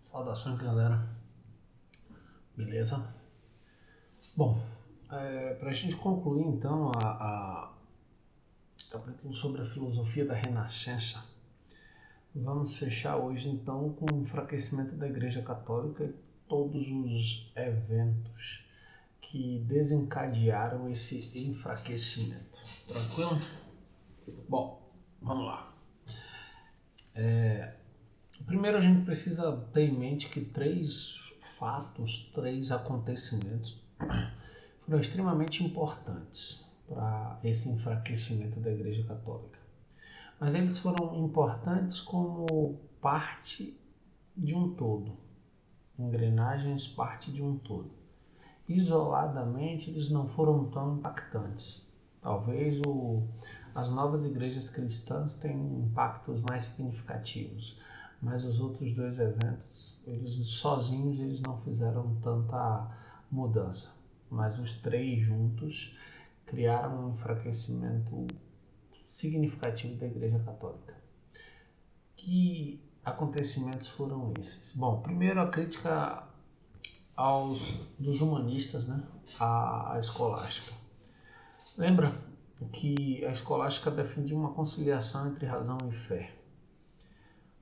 Saudações, galera. Beleza? Bom, para a gente concluir então a capítulo sobre a filosofia da Renascença, vamos fechar hoje então com o enfraquecimento da Igreja Católica e todos os eventos que desencadearam esse enfraquecimento. Tranquilo? Bom, vamos lá. Primeiro a gente precisa ter em mente que três acontecimentos foram extremamente importantes para esse enfraquecimento da Igreja Católica. Mas eles foram importantes como parte de um todo, engrenagens parte de um todo. Isoladamente eles não foram tão impactantes. Talvez as novas igrejas cristãs tenham impactos mais significativos, mas os outros dois eventos, sozinhos eles não fizeram tanta mudança. Mas os três juntos criaram um enfraquecimento significativo da Igreja Católica. Que acontecimentos foram esses? Bom, primeiro a crítica dos humanistas, né? A escolástica. Lembra que a escolástica defendia uma conciliação entre razão e fé.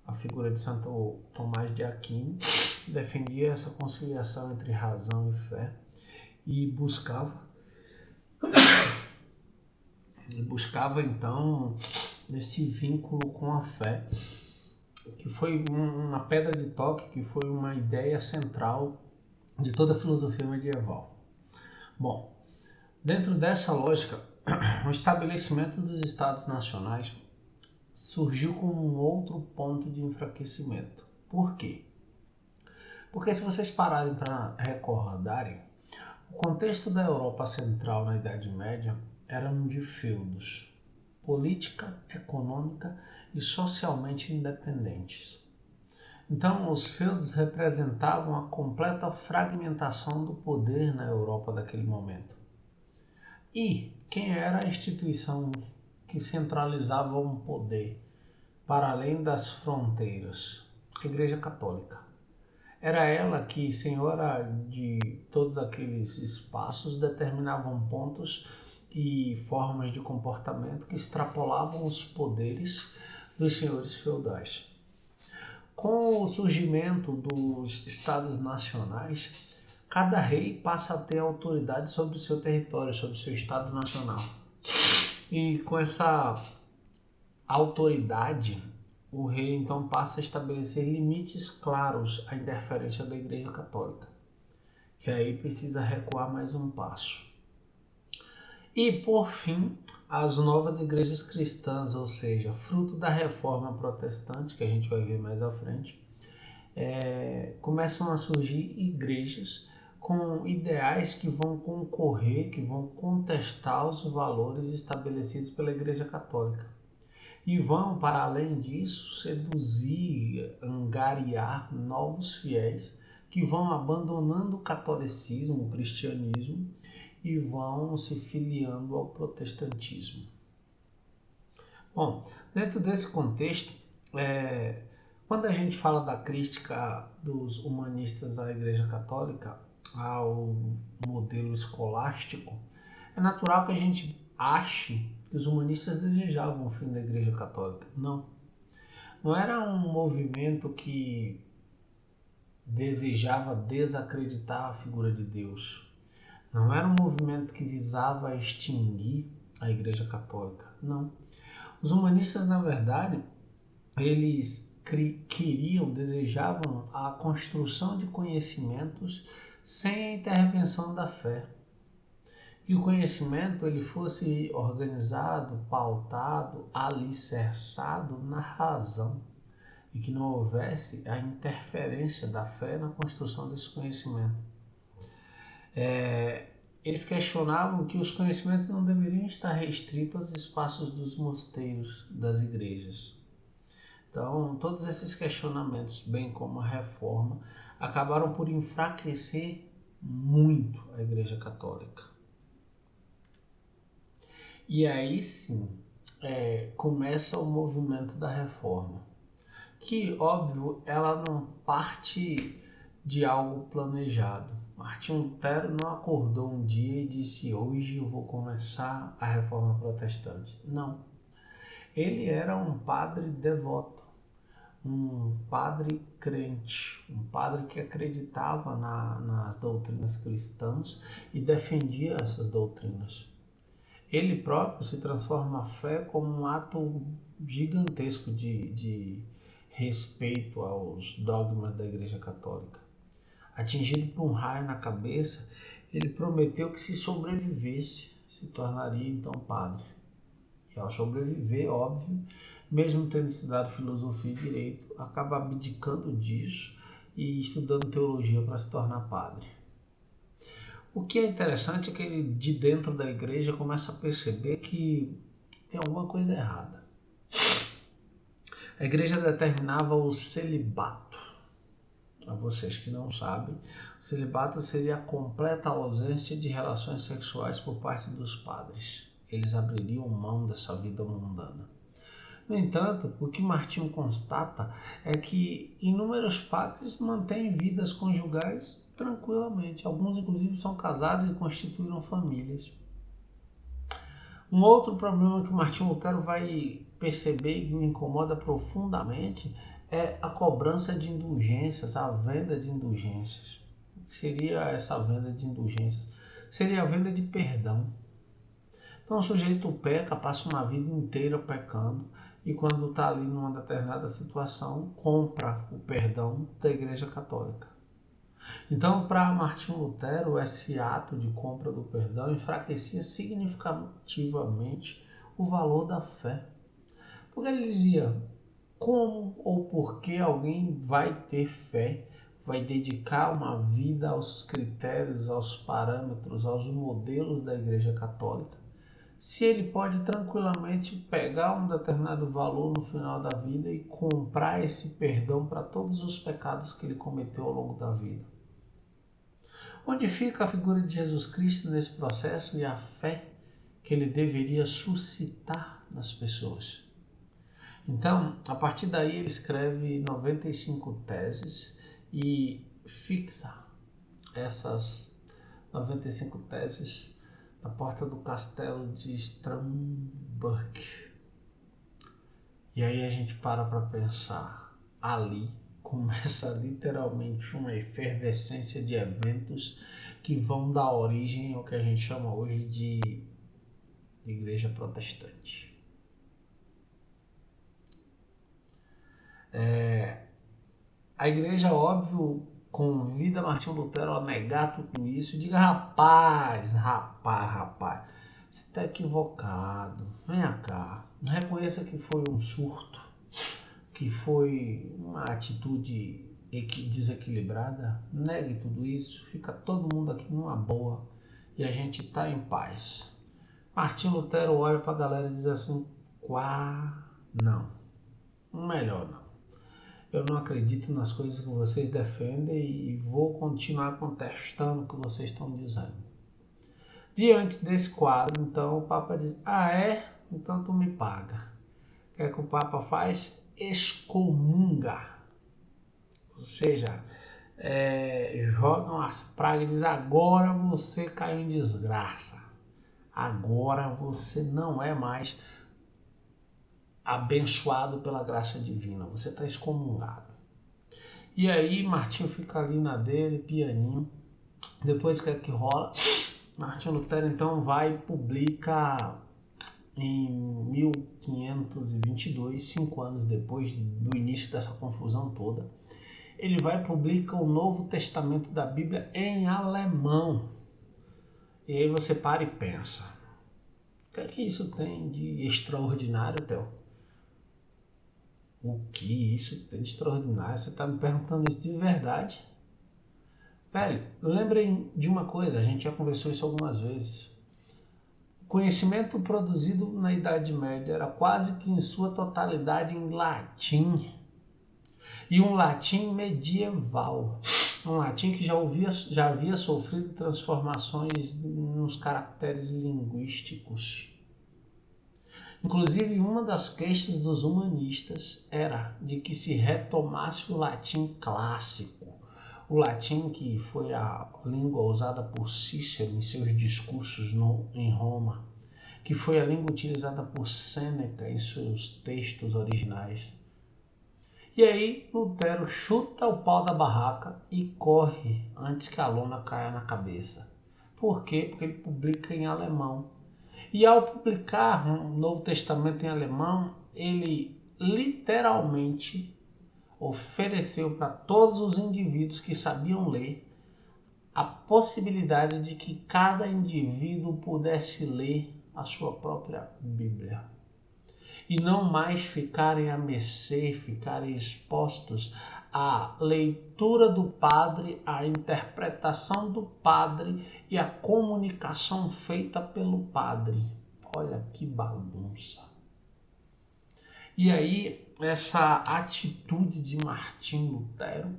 A figura de Santo Tomás de Aquino defendia essa conciliação entre razão e fé e buscava então esse vínculo com a fé, que foi uma pedra de toque, que foi uma ideia central de toda a filosofia medieval. Bom, dentro dessa lógica, o estabelecimento dos Estados Nacionais surgiu como um outro ponto de enfraquecimento. Por quê? Porque se vocês pararem para recordarem, o contexto da Europa Central na Idade Média era um de feudos, política, econômica e socialmente independentes. Então, os feudos representavam a completa fragmentação do poder na Europa daquele momento. E quem era a instituição que centralizava um poder para além das fronteiras? A Igreja Católica. Era ela que, senhora de todos aqueles espaços, determinavam pontos e formas de comportamento que extrapolavam os poderes dos senhores feudais. Com o surgimento dos Estados Nacionais, cada rei passa a ter autoridade sobre o seu território, sobre o seu Estado Nacional. E com essa autoridade, o rei então passa a estabelecer limites claros à interferência da Igreja Católica, que aí precisa recuar mais um passo. E, por fim, as novas igrejas cristãs, ou seja, fruto da reforma protestante, que a gente vai ver mais à frente, começam a surgir igrejas com ideais que vão concorrer, que vão contestar os valores estabelecidos pela Igreja Católica. E vão, para além disso, seduzir, angariar novos fiéis que vão abandonando o catolicismo, o cristianismo, e vão se filiando ao protestantismo. Bom, dentro desse contexto, quando a gente fala da crítica dos humanistas à Igreja Católica, ao modelo escolástico, é natural que a gente ache que os humanistas desejavam o fim da Igreja Católica. Não. Não era um movimento que desejava desacreditar a figura de Deus. Não era um movimento que visava extinguir a Igreja Católica. Não. Os humanistas, na verdade, eles desejavam a construção de conhecimentos sem a intervenção da fé. Que o conhecimento ele fosse organizado, pautado, alicerçado na razão e que não houvesse a interferência da fé na construção desse conhecimento. Eles questionavam que os conhecimentos não deveriam estar restritos aos espaços dos mosteiros, das igrejas. Então, todos esses questionamentos, bem como a reforma, acabaram por enfraquecer muito a Igreja Católica. E aí sim, começa o movimento da reforma. que, óbvio, ela não parte de algo planejado. Martinho Lutero não acordou um dia e disse: hoje eu vou começar a Reforma Protestante. Não. Ele era um padre devoto, um padre crente, um padre que acreditava nas doutrinas cristãs e defendia essas doutrinas. Ele próprio se transforma a fé como um ato gigantesco de respeito aos dogmas da Igreja Católica. Atingido por um raio na cabeça, ele prometeu que, se sobrevivesse, se tornaria então padre. E ao sobreviver, óbvio, mesmo tendo estudado filosofia e direito, acaba abdicando disso e estudando teologia para se tornar padre. O que é interessante é que ele, de dentro da igreja, começa a perceber que tem alguma coisa errada. A igreja determinava o celibato. Para vocês que não sabem, o celibato seria a completa ausência de relações sexuais por parte dos padres. Eles abririam mão dessa vida mundana. No entanto, o que Martinho constata é que inúmeros padres mantêm vidas conjugais tranquilamente. Alguns, inclusive, são casados e constituíram famílias. Um outro problema que Martinho Lutero vai perceber e que me incomoda profundamente é a cobrança de indulgências, a venda de indulgências. O que seria essa venda de indulgências? Seria a venda de perdão. Então o sujeito peca, passa uma vida inteira pecando e quando está ali numa determinada situação, compra o perdão da Igreja Católica. Então, para Martinho Lutero, esse ato de compra do perdão enfraquecia significativamente o valor da fé. Porque ele dizia: como ou por que alguém vai ter fé, vai dedicar uma vida aos critérios, aos parâmetros, aos modelos da Igreja Católica, se ele pode tranquilamente pegar um determinado valor no final da vida e comprar esse perdão para todos os pecados que ele cometeu ao longo da vida? Onde fica a figura de Jesus Cristo nesse processo e a fé que ele deveria suscitar nas pessoas? Então, a partir daí, ele escreve 95 teses e fixa essas 95 teses na porta do castelo de Strasbourg. E aí a gente para pensar. Ali começa literalmente uma efervescência de eventos que vão dar origem ao que a gente chama hoje de Igreja Protestante. A igreja, óbvio, convida Martinho Lutero a negar tudo isso e diga: rapaz, você está equivocado, venha cá, reconheça que foi um surto, que foi uma atitude desequilibrada, negue tudo isso, fica todo mundo aqui numa boa e a gente está em paz. Martinho Lutero olha para a galera e diz assim: não, melhor não. Eu não acredito nas coisas que vocês defendem e vou continuar contestando o que vocês estão dizendo. Diante desse quadro, então, o Papa diz: então tu me paga. O que é que o Papa faz? Excomunga. Ou seja, jogam as pragas e diz: agora você caiu em desgraça. Agora você não é mais abençoado pela graça divina, você está excomungado. E aí Martinho fica ali na dele, pianinho. Depois que rola, Martinho Lutero então vai e publica em 1522, 5 anos depois do início dessa confusão toda, ele vai e publica o Novo Testamento da Bíblia em alemão. E aí você para e pensa: o que é que isso tem de extraordinário, Theo? O que isso tem de extraordinário? Você está me perguntando isso de verdade? Velho, lembrem de uma coisa, a gente já conversou isso algumas vezes. O conhecimento produzido na Idade Média era quase que em sua totalidade em latim. E um latim medieval. Um latim que já havia sofrido transformações nos caracteres linguísticos. Inclusive, uma das queixas dos humanistas era de que se retomasse o latim clássico. O latim que foi a língua usada por Cícero em seus discursos em Roma, que foi a língua utilizada por Sêneca em seus textos originais. E aí Lutero chuta o pau da barraca e corre antes que a lona caia na cabeça. Por quê? Porque ele publica em alemão. E ao publicar um Novo Testamento em alemão, ele literalmente ofereceu para todos os indivíduos que sabiam ler a possibilidade de que cada indivíduo pudesse ler a sua própria Bíblia. E não mais ficarem à mercê, ficarem expostos à leitura do padre, à interpretação do padre e à comunicação feita pelo padre. Olha que bagunça. E aí, essa atitude de Martim Lutero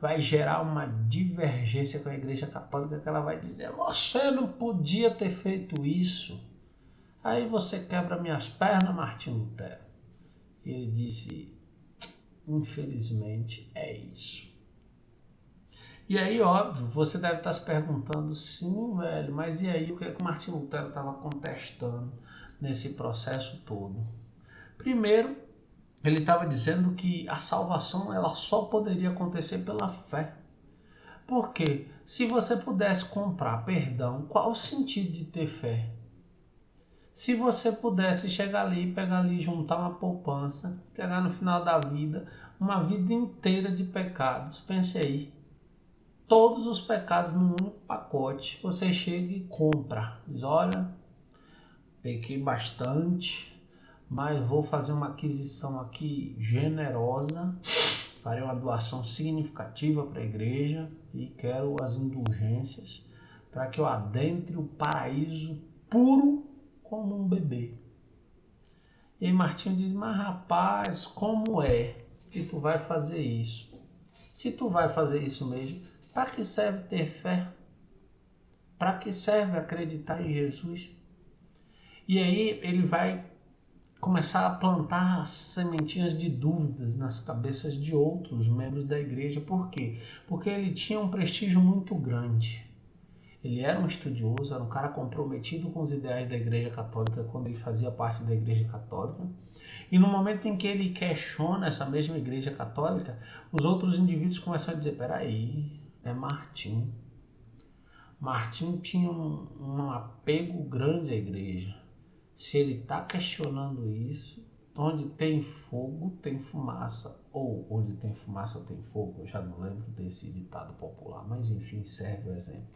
vai gerar uma divergência com a Igreja Católica, que ela vai dizer: você não podia ter feito isso. Aí você quebra minhas pernas, Martim Lutero. E ele disse: infelizmente é isso. E aí, óbvio, você deve estar se perguntando: sim, velho, mas e aí o que é que Martim Lutero estava contestando nesse processo todo? Primeiro, ele estava dizendo que a salvação ela só poderia acontecer pela fé. Porque se você pudesse comprar perdão, qual o sentido de ter fé? Se você pudesse chegar ali, pegar ali, juntar uma poupança, pegar no final da vida, uma vida inteira de pecados, pense aí, todos os pecados num único pacote, você chega e compra, diz: olha, pequei bastante, mas vou fazer uma aquisição aqui generosa, farei uma doação significativa para a igreja e quero as indulgências para que eu adentre o paraíso puro como um bebê. E aí Martinho diz: mas rapaz, como é que tu vai fazer isso? Se tu vai fazer isso mesmo, para que serve ter fé? Para que serve acreditar em Jesus? E aí ele vai começar a plantar as sementinhas de dúvidas nas cabeças de outros membros da igreja. Por quê? Porque ele tinha um prestígio muito grande. Ele era um estudioso, era um cara comprometido com os ideais da Igreja Católica quando ele fazia parte da Igreja Católica. E no momento em que ele questiona essa mesma Igreja Católica, os outros indivíduos começam a dizer: peraí, é Martim. Martim tinha um apego grande à igreja. Se ele está questionando isso, onde tem fogo, tem fumaça. Ou onde tem fumaça, tem fogo. Eu já não lembro desse ditado popular, mas enfim, serve o exemplo.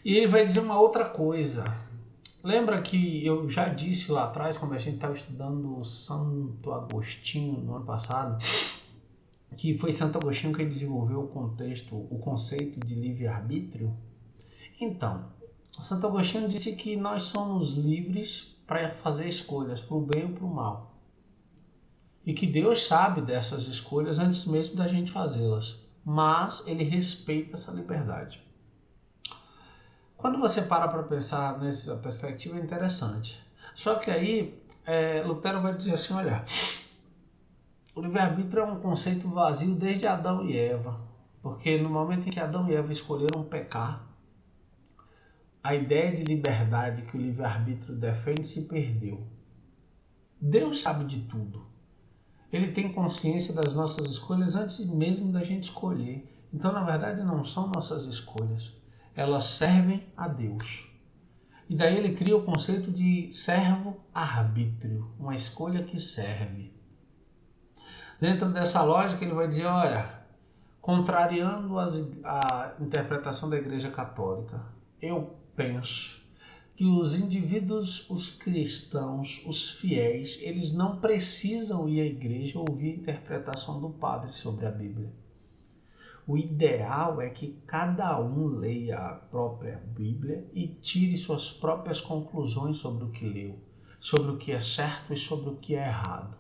E ele vai dizer uma outra coisa. Lembra que eu já disse lá atrás, quando a gente estava estudando Santo Agostinho no ano passado, que foi Santo Agostinho que desenvolveu o conceito de livre-arbítrio? Então, Santo Agostinho disse que nós somos livres para fazer escolhas, para o bem ou para o mal. E que Deus sabe dessas escolhas antes mesmo da gente fazê-las. Mas ele respeita essa liberdade. Quando você para pensar nessa perspectiva, é interessante. Só que aí, Lutero vai dizer assim: olha, o livre-arbítrio é um conceito vazio desde Adão e Eva. Porque no momento em que Adão e Eva escolheram pecar, a ideia de liberdade que o livre-arbítrio defende se perdeu. Deus sabe de tudo. Ele tem consciência das nossas escolhas antes mesmo da gente escolher. Então, na verdade, não são nossas escolhas. Elas servem a Deus. E daí ele cria o conceito de servo-arbítrio, uma escolha que serve. Dentro dessa lógica, ele vai dizer: olha, contrariando a interpretação da Igreja Católica, eu penso que os indivíduos, os cristãos, os fiéis, eles não precisam ir à igreja ouvir a interpretação do padre sobre a Bíblia. O ideal é que cada um leia a própria Bíblia e tire suas próprias conclusões sobre o que leu, sobre o que é certo e sobre o que é errado.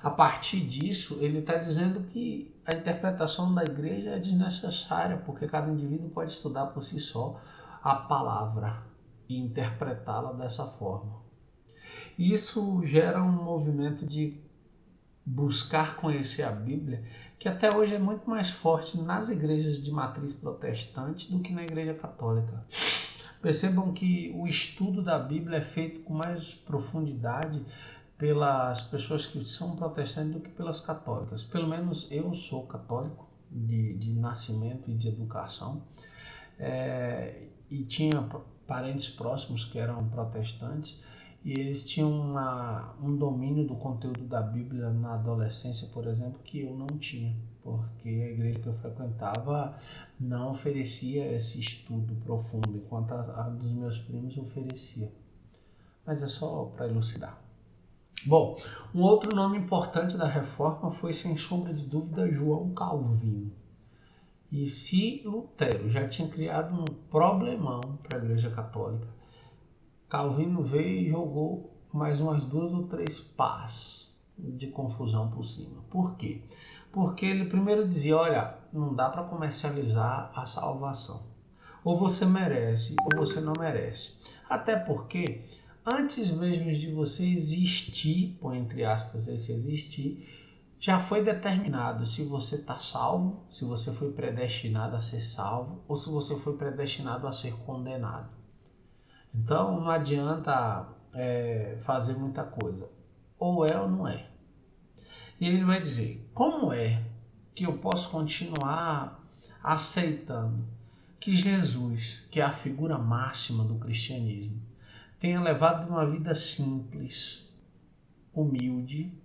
A partir disso, ele está dizendo que a interpretação da igreja é desnecessária, porque cada indivíduo pode estudar por si só a palavra e interpretá-la dessa forma. E isso gera um movimento de buscar conhecer a Bíblia, que até hoje é muito mais forte nas igrejas de matriz protestante do que na igreja católica. Percebam que o estudo da Bíblia é feito com mais profundidade pelas pessoas que são protestantes do que pelas católicas. Pelo menos eu sou católico de nascimento e de educação, e tinha parentes próximos que eram protestantes, e eles tinham um domínio do conteúdo da Bíblia na adolescência, por exemplo, que eu não tinha, porque a igreja que eu frequentava não oferecia esse estudo profundo, enquanto a dos meus primos oferecia. Mas é só para elucidar. Bom, um outro nome importante da Reforma foi, sem sombra de dúvida, João Calvino. E se Lutero já tinha criado um problemão para a Igreja Católica, Calvino veio e jogou mais umas 2 ou 3 pás de confusão por cima. Por quê? Porque ele primeiro dizia, olha, não dá para comercializar a salvação. Ou você merece ou você não merece. Até porque, antes mesmo de você existir, põe entre aspas esse existir, já foi determinado se você está salvo, se você foi predestinado a ser salvo, ou se você foi predestinado a ser condenado. Então não adianta fazer muita coisa. Ou é ou não é. E ele vai dizer, como é que eu posso continuar aceitando que Jesus, que é a figura máxima do cristianismo, tenha levado uma vida simples, humilde,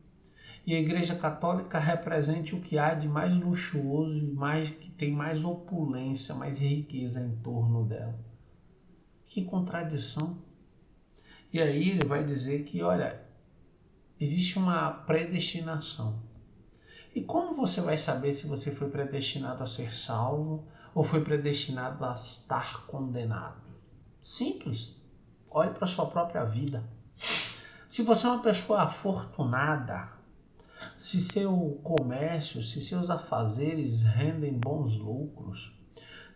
e a Igreja Católica represente o que há de mais luxuoso e que tem mais opulência, mais riqueza em torno dela? Que contradição! E aí ele vai dizer que, olha, existe uma predestinação. E como você vai saber se você foi predestinado a ser salvo ou foi predestinado a estar condenado? Simples. Olhe para a sua própria vida. Se você é uma pessoa afortunada, se seu comércio, se seus afazeres rendem bons lucros,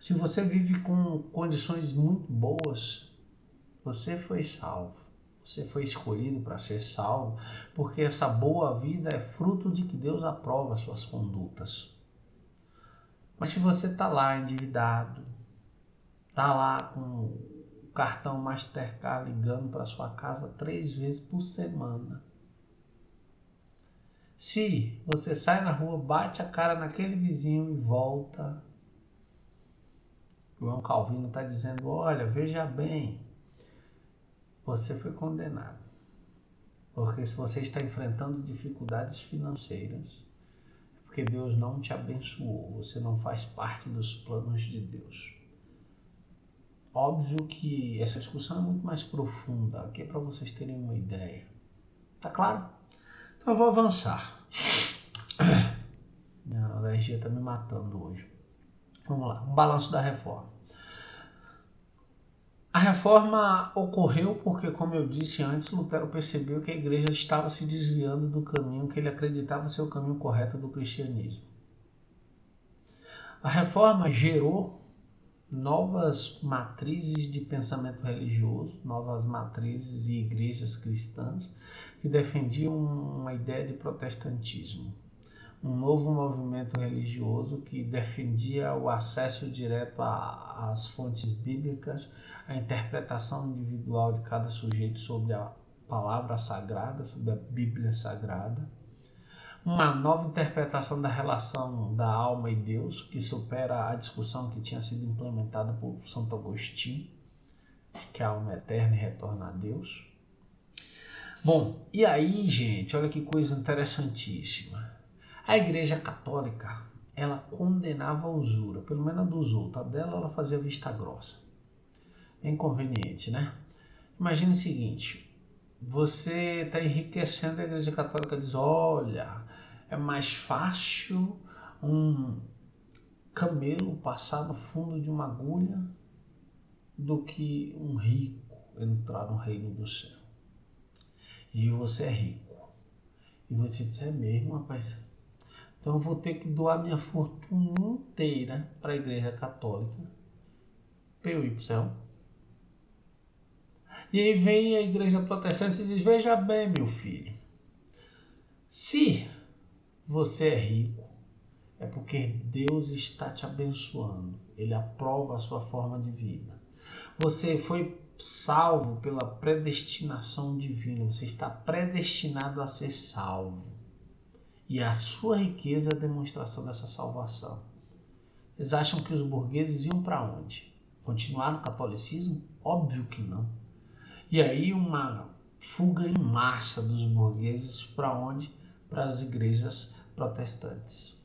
se você vive com condições muito boas, você foi salvo. Você foi escolhido para ser salvo, porque essa boa vida é fruto de que Deus aprova suas condutas. Mas se você está lá endividado, está lá com o cartão Mastercard ligando para sua casa 3 vezes por semana, se você sai na rua, bate a cara naquele vizinho e volta, João Calvino está dizendo, olha, veja bem, você foi condenado. Porque se você está enfrentando dificuldades financeiras, é porque Deus não te abençoou, você não faz parte dos planos de Deus. Óbvio que essa discussão é muito mais profunda, aqui é para vocês terem uma ideia. Tá claro? Então eu vou avançar. Minha alergia está me matando hoje. Vamos lá, um balanço da reforma. A reforma ocorreu porque, como eu disse antes, Lutero percebeu que a igreja estava se desviando do caminho que ele acreditava ser o caminho correto do cristianismo. A reforma gerou novas matrizes de pensamento religioso, novas matrizes e igrejas cristãs que defendiam uma ideia de protestantismo. Um novo movimento religioso que defendia o acesso direto às fontes bíblicas, a interpretação individual de cada sujeito sobre a palavra sagrada, sobre a Bíblia Sagrada. Uma nova interpretação da relação da alma e Deus, que supera a discussão que tinha sido implementada por Santo Agostinho, que a alma é eterna e retorna a Deus. Bom, e aí, gente, olha que coisa interessantíssima. A Igreja Católica, ela condenava a usura, pelo menos a dos outros. A dela, ela fazia vista grossa. É inconveniente, né? Imagine o seguinte, você está enriquecendo, a Igreja Católica diz, olha, é mais fácil um camelo passar no fundo de uma agulha do que um rico entrar no reino do céu. E você é rico. E você diz, é mesmo, rapaz? Então eu vou ter que doar minha fortuna inteira para a Igreja Católica para eu ir para o céu. E aí vem a igreja protestante e diz, veja bem, meu filho, se você é rico, é porque Deus está te abençoando. Ele aprova a sua forma de vida. Você foi salvo pela predestinação divina. Você está predestinado a ser salvo. E a sua riqueza é a demonstração dessa salvação. Vocês acham que os burgueses iam para onde? Continuar no catolicismo? Óbvio que não. E aí uma fuga em massa dos burgueses para onde? Para as igrejas protestantes.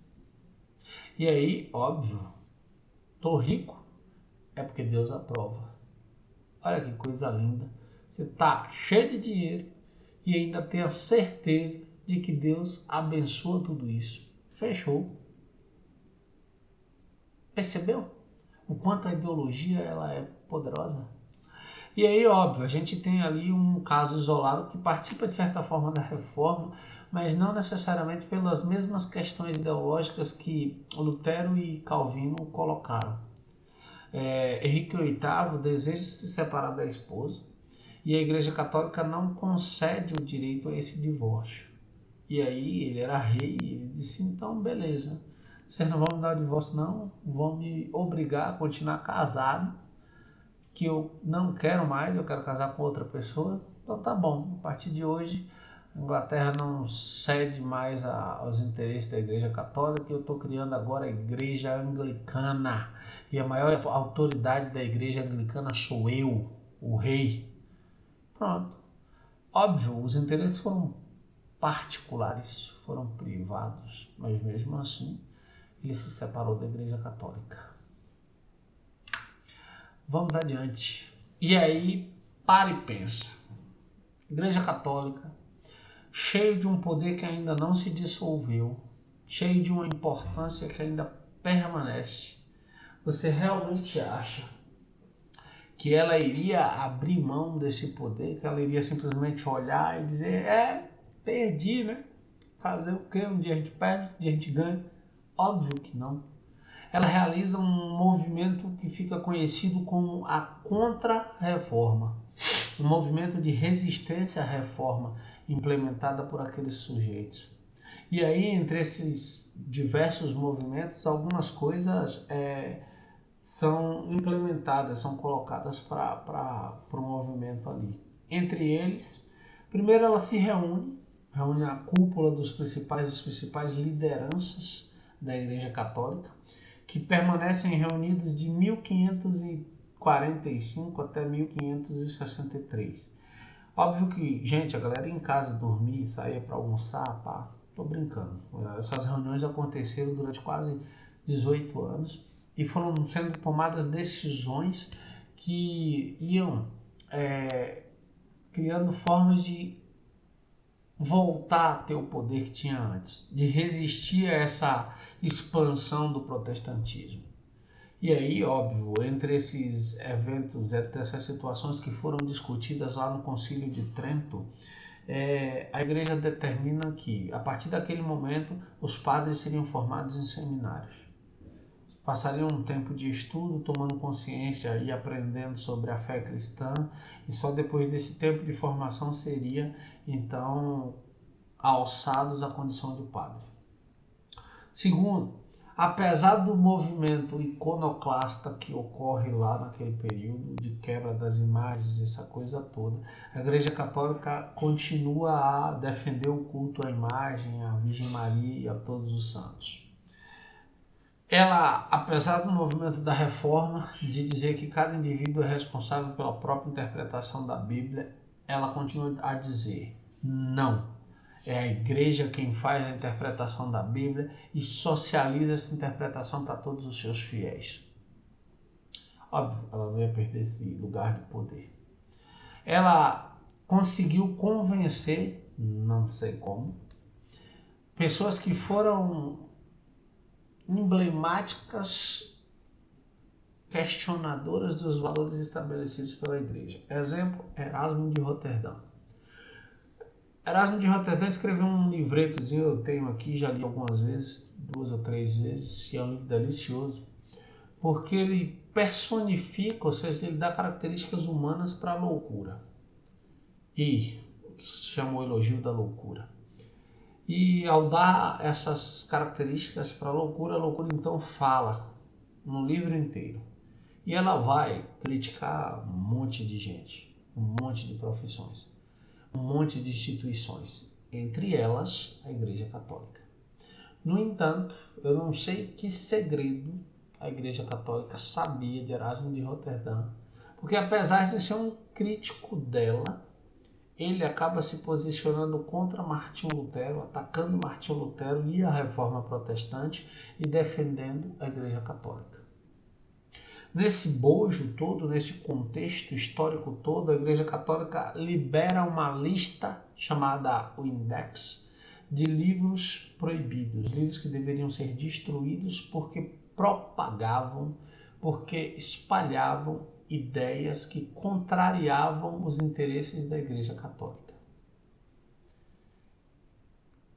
E aí, óbvio, tô rico, é porque Deus aprova. Olha que coisa linda. Você tá cheio de dinheiro e ainda tem a certeza de que Deus abençoa tudo isso. Fechou. Percebeu? O quanto a ideologia ela é poderosa? E aí, óbvio, a gente tem ali um caso isolado que participa de certa forma da reforma, mas não necessariamente pelas mesmas questões ideológicas que Lutero e Calvino colocaram. Henrique VIII deseja se separar da esposa e a Igreja Católica não concede o direito a esse divórcio. E aí ele era rei e ele disse, então beleza, vocês não vão me dar o divórcio não, vão me obrigar a continuar casado, que eu não quero mais, eu quero casar com outra pessoa, então tá bom, a partir de hoje a Inglaterra não cede mais aos interesses da Igreja Católica, eu estou criando agora a Igreja Anglicana, e a maior autoridade da Igreja Anglicana sou eu, o rei. Pronto. Óbvio, os interesses foram particulares, foram privados, mas mesmo assim ele se separou da Igreja Católica. Vamos adiante. E aí, para e pensa. Igreja Católica, cheio de um poder que ainda não se dissolveu, cheio de uma importância que ainda permanece. Você realmente acha que ela iria abrir mão desse poder, que ela iria simplesmente olhar e dizer, perdi, né? Fazer o quê? Um dia a gente perde, um dia a gente ganha. Óbvio que não. Ela realiza um movimento que fica conhecido como a Contra-Reforma, um movimento de resistência à reforma implementada por aqueles sujeitos. E aí, entre esses diversos movimentos, algumas coisas são implementadas, são colocadas para o movimento ali. Entre eles, primeiro ela se reúne a cúpula das principais lideranças da Igreja Católica, que permanecem reunidos de 1545 até 1563. Óbvio que, gente, a galera ia em casa dormir, saía para almoçar, pá, tô brincando. Essas reuniões aconteceram durante quase 18 anos e foram sendo tomadas decisões que iam criando formas de voltar a ter o poder que tinha antes, de resistir a essa expansão do protestantismo. E aí, óbvio, entre esses eventos, entre essas situações que foram discutidas lá no Concílio de Trento, a igreja determina que, a partir daquele momento, os padres seriam formados em seminários. Passariam um tempo de estudo, tomando consciência e aprendendo sobre a fé cristã, e só depois desse tempo de formação seria, então, alçados à condição de padre. Segundo, apesar do movimento iconoclasta que ocorre lá naquele período de quebra das imagens, essa coisa toda, a Igreja Católica continua a defender o culto à imagem, à Virgem Maria e a todos os santos. Ela, apesar do movimento da reforma, de dizer que cada indivíduo é responsável pela própria interpretação da Bíblia, ela continua a dizer, não, é a igreja quem faz a interpretação da Bíblia e socializa essa interpretação para todos os seus fiéis. Óbvio, ela não ia perder esse lugar de poder. Ela conseguiu convencer, não sei como, pessoas que foram emblemáticas questionadoras dos valores estabelecidos pela igreja. Exemplo, Erasmo de Roterdão. Erasmo de Roterdão escreveu um livretozinho, eu tenho aqui, já li algumas vezes, 2 ou 3 vezes, e é um livro delicioso, porque ele personifica, ou seja, ele dá características humanas para a loucura. e que se chama o elogio da loucura. E ao dar essas características para a loucura então fala no livro inteiro. E ela vai criticar um monte de gente, um monte de profissões, um monte de instituições, entre elas a Igreja Católica. No entanto, eu não sei que segredo a Igreja Católica sabia de Erasmo de Roterdã, porque apesar de ser um crítico dela, ele acaba se posicionando contra Martinho Lutero, atacando Martinho Lutero e a Reforma Protestante e defendendo a Igreja Católica. Nesse bojo todo, nesse contexto histórico todo, a Igreja Católica libera uma lista chamada o Index de livros proibidos, livros que deveriam ser destruídos porque propagavam, porque espalhavam ideias que contrariavam os interesses da Igreja Católica.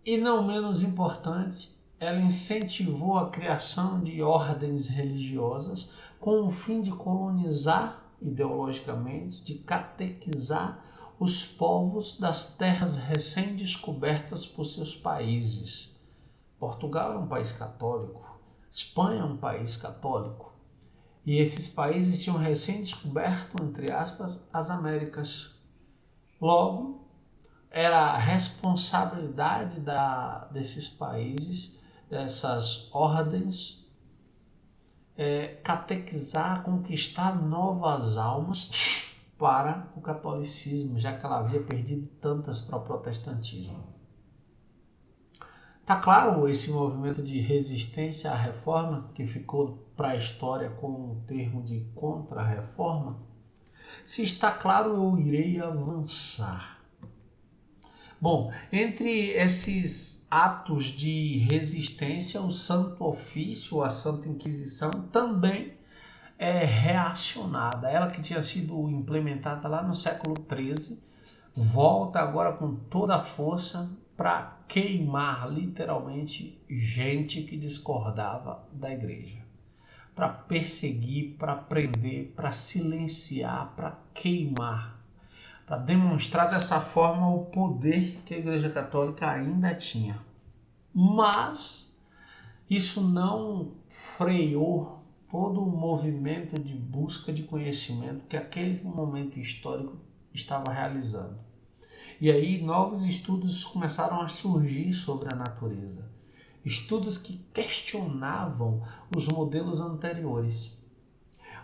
E não menos importante, ela incentivou a criação de ordens religiosas com o fim de colonizar ideologicamente, de catequizar os povos das terras recém-descobertas por seus países. Portugal é um país católico, Espanha é um país católico, e esses países tinham recém-descoberto, entre aspas, as Américas. Logo, era a responsabilidade desses países, dessas ordens, catequizar, conquistar novas almas para o catolicismo, já que ela havia perdido tantas para o protestantismo. Está claro esse movimento de resistência à reforma, que ficou para a história como um termo de contra-reforma? Se está claro, eu irei avançar. Bom, entre esses atos de resistência, o Santo Ofício, a Santa Inquisição, também é reacionada. Ela que tinha sido implementada lá no século XIII, volta agora com toda a força para queimar literalmente gente que discordava da igreja. Para perseguir, para prender, para silenciar, para queimar. Para demonstrar dessa forma o poder que a Igreja Católica ainda tinha. Mas isso não freou todo o movimento de busca de conhecimento que aquele momento histórico estava realizando. E aí novos estudos começaram a surgir sobre a natureza. Estudos que questionavam os modelos anteriores.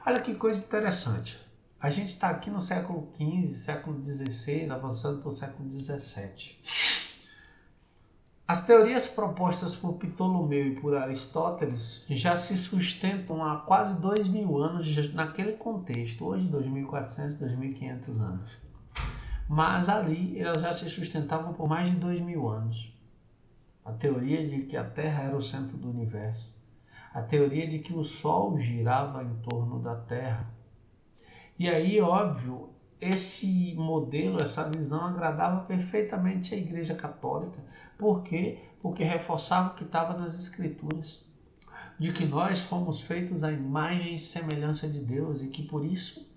Olha que coisa interessante. A gente está aqui no século XV, século XVI, avançando para o século XVII. As teorias propostas por Ptolomeu e por Aristóteles já se sustentam há quase 2.000 anos naquele contexto, hoje 2.400, 2.500 anos. Mas ali elas já se sustentavam por mais de 2.000 anos. A teoria de que a Terra era o centro do universo. A teoria de que o Sol girava em torno da Terra. E aí, óbvio, esse modelo, essa visão agradava perfeitamente a Igreja Católica. Por quê? Porque reforçava o que estava nas Escrituras. De que nós fomos feitos à imagem e semelhança de Deus e que por isso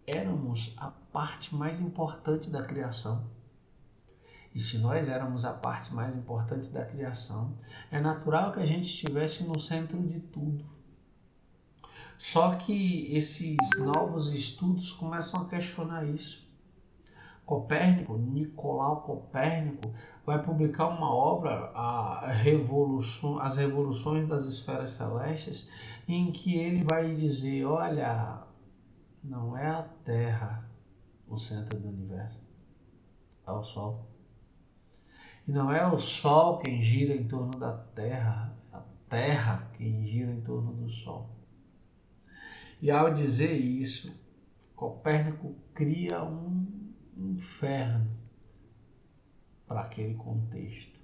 éramos a parte mais importante da criação. E se nós éramos a parte mais importante da criação, é natural que a gente estivesse no centro de tudo. Só que esses novos estudos começam a questionar isso. Nicolau Copérnico, vai publicar uma obra, As Revoluções das Esferas Celestes, em que ele vai dizer, olha, não é a Terra o centro do universo, é o Sol. E não é o Sol quem gira em torno da Terra, a Terra quem gira em torno do Sol. E ao dizer isso, Copérnico cria um inferno para aquele contexto.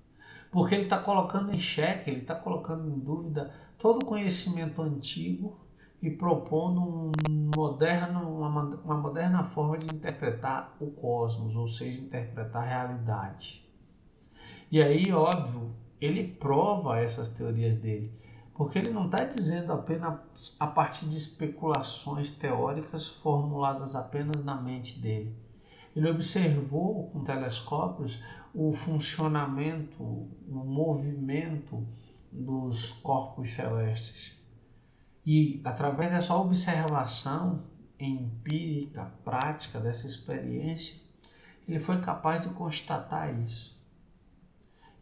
Porque ele está colocando em xeque, ele está colocando em dúvida todo o conhecimento antigo e propondo uma moderna forma de interpretar o cosmos, ou seja, interpretar a realidade. E aí, óbvio, ele prova essas teorias dele, porque ele não está dizendo apenas a partir de especulações teóricas formuladas apenas na mente dele. Ele observou com telescópios o funcionamento, o movimento dos corpos celestes. E através dessa observação empírica, prática, dessa experiência, ele foi capaz de constatar isso.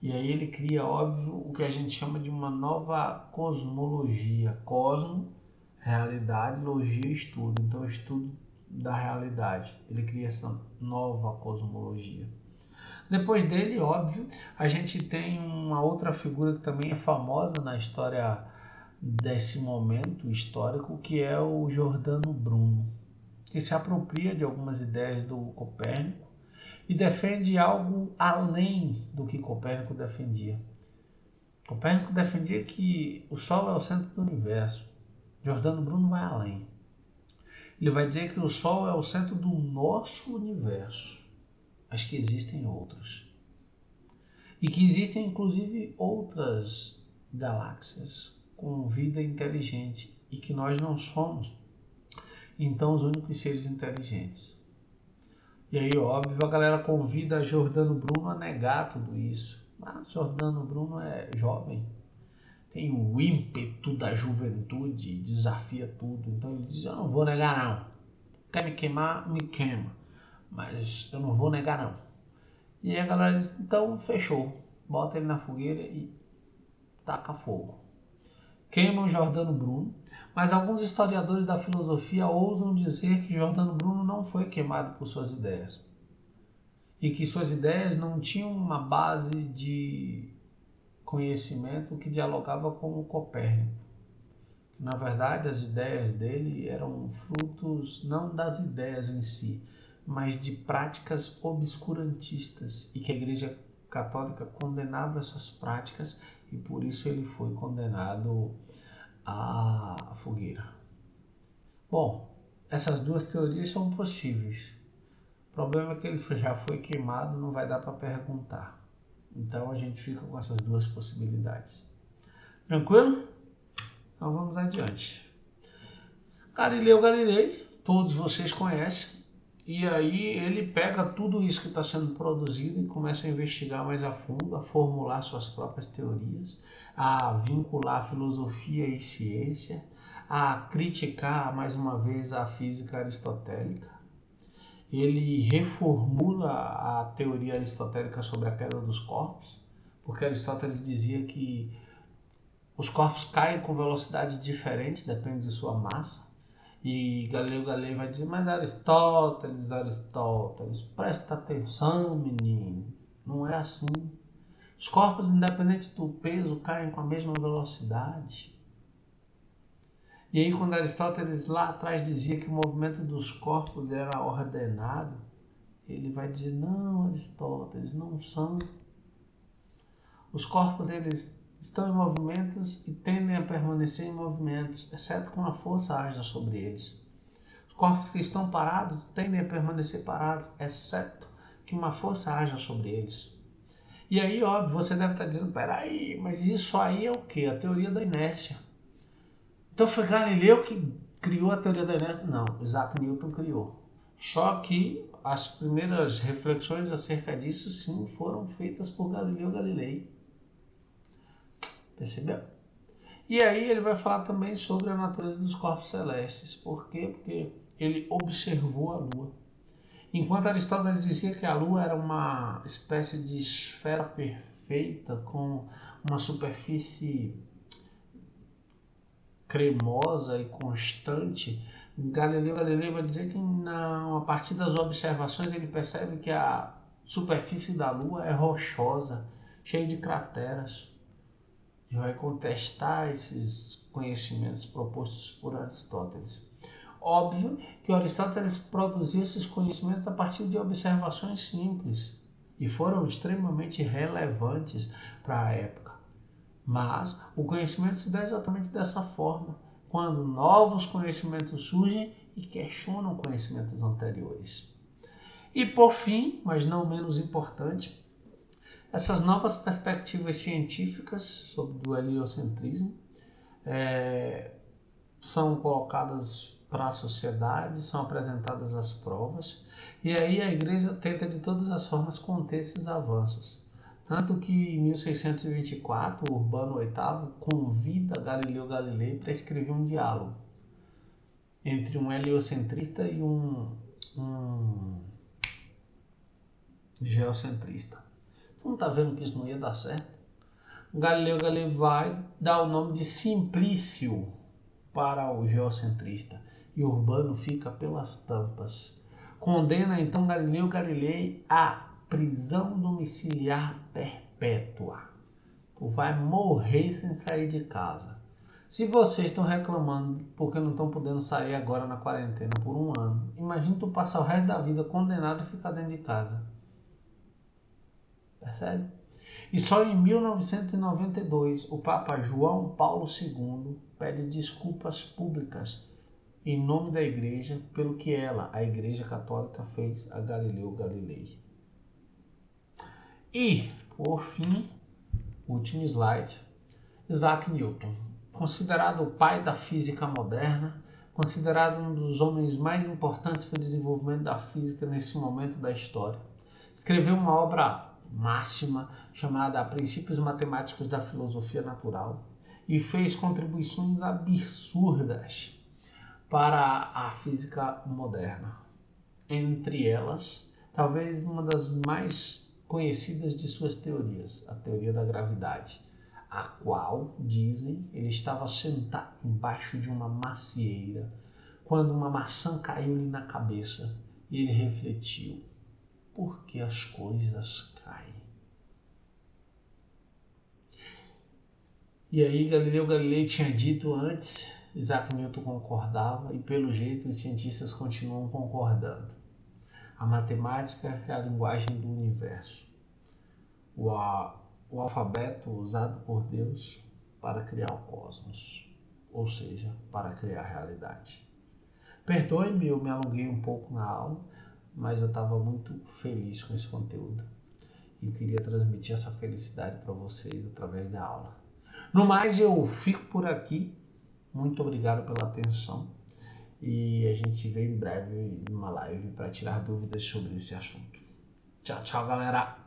E aí ele cria, óbvio, o que a gente chama de uma nova cosmologia. Cosmo, realidade, logia, estudo. Então, estudo da realidade. Ele cria essa nova cosmologia. Depois dele, óbvio, a gente tem uma outra figura que também é famosa na história desse momento histórico, que é o Giordano Bruno, que se apropria de algumas ideias do Copérnico e defende algo além do que Copérnico defendia. Copérnico defendia que o Sol é o centro do universo. Giordano Bruno vai além. Ele vai dizer que o Sol é o centro do nosso universo, mas que existem outros. E que existem, inclusive, outras galáxias com vida inteligente e que nós não somos, então, os únicos seres inteligentes. E aí, óbvio, a galera convida Giordano Bruno a negar tudo isso. Mas Giordano Bruno é jovem, tem o ímpeto da juventude, desafia tudo. Então ele diz, eu não vou negar não. Quer me queimar, me queima. Mas eu não vou negar não. E aí a galera diz, então fechou. Bota ele na fogueira e taca fogo. Queimam Giordano Bruno, mas alguns historiadores da filosofia ousam dizer que Giordano Bruno não foi queimado por suas ideias. E que suas ideias não tinham uma base de conhecimento que dialogava com o Copérnico. Na verdade, as ideias dele eram frutos não das ideias em si, mas de práticas obscurantistas, e que a Igreja Católica condenava essas práticas e por isso ele foi condenado à fogueira. Bom, essas duas teorias são possíveis. O problema é que ele já foi queimado, não vai dar para perguntar. Então a gente fica com essas duas possibilidades. Tranquilo? Então vamos adiante. Galileu Galilei, todos vocês conhecem. E aí ele pega tudo isso que está sendo produzido e começa a investigar mais a fundo, a formular suas próprias teorias, a vincular filosofia e ciência, a criticar mais uma vez a física aristotélica. Ele reformula a teoria aristotélica sobre a queda dos corpos, porque Aristóteles dizia que os corpos caem com velocidades diferentes, depende de sua massa. E Galileu Galilei vai dizer, mas Aristóteles, presta atenção, menino, não é assim. Os corpos, independente do peso, caem com a mesma velocidade. E aí, quando Aristóteles lá atrás dizia que o movimento dos corpos era ordenado, ele vai dizer, não, Aristóteles, não são. Os corpos, eles estão em movimentos e tendem a permanecer em movimentos, exceto quando a força haja sobre eles. Os corpos que estão parados tendem a permanecer parados, exceto que uma força haja sobre eles. E aí, óbvio, você deve estar dizendo, peraí, mas isso aí é o quê? A teoria da inércia. Então foi Galileu que criou a teoria da inércia? Não, Isaac Newton criou. Só que as primeiras reflexões acerca disso, sim, foram feitas por Galileu Galilei. Percebeu? E aí ele vai falar também sobre a natureza dos corpos celestes. Por quê? Porque ele observou a Lua. Enquanto Aristóteles dizia que a Lua era uma espécie de esfera perfeita com uma superfície cremosa e constante, Galileu Galilei vai dizer que não, a partir das observações ele percebe que a superfície da Lua é rochosa, cheia de crateras. E vai contestar esses conhecimentos propostos por Aristóteles. Óbvio que Aristóteles produziu esses conhecimentos a partir de observações simples e foram extremamente relevantes para a época. Mas o conhecimento se dá exatamente dessa forma, quando novos conhecimentos surgem e questionam conhecimentos anteriores. E por fim, mas não menos importante, essas novas perspectivas científicas sobre o heliocentrismo são colocadas para a sociedade, são apresentadas as provas, e aí a igreja tenta de todas as formas conter esses avanços. Tanto que em 1624, Urbano VIII convida Galileu Galilei para escrever um diálogo entre um heliocentrista e um geocentrista. Tu não está vendo que isso não ia dar certo? Galileu Galilei vai dar o nome de Simplício para o geocentrista e Urbano fica pelas tampas. Condena então Galileu Galilei à prisão domiciliar perpétua. Tu vai morrer sem sair de casa. Se vocês estão reclamando porque não estão podendo sair agora na quarentena por um ano, imagina tu passar o resto da vida condenado a ficar dentro de casa. Percebe? E só em 1992 o Papa João Paulo II pede desculpas públicas em nome da Igreja pelo que ela, a Igreja Católica, fez a Galileu Galilei. E, por fim, último slide, Isaac Newton, considerado o pai da física moderna, considerado um dos homens mais importantes para o desenvolvimento da física nesse momento da história, escreveu uma obra máxima chamada Princípios Matemáticos da Filosofia Natural e fez contribuições absurdas para a física moderna. Entre elas, talvez uma das mais conhecidas de suas teorias, a teoria da gravidade, a qual, dizem, ele estava sentado embaixo de uma macieira quando uma maçã caiu-lhe na cabeça e ele refletiu: por que as coisas caem? E aí Galileu Galilei tinha dito antes, Isaac Newton concordava e pelo jeito os cientistas continuam concordando. A matemática é a linguagem do universo. O alfabeto usado por Deus para criar o cosmos, ou seja, para criar a realidade. Perdoe-me, eu me alonguei um pouco na aula, mas eu estava muito feliz com esse conteúdo e queria transmitir essa felicidade para vocês através da aula. No mais, eu fico por aqui. Muito obrigado pela atenção e a gente se vê em breve numa live para tirar dúvidas sobre esse assunto. Tchau, tchau, galera!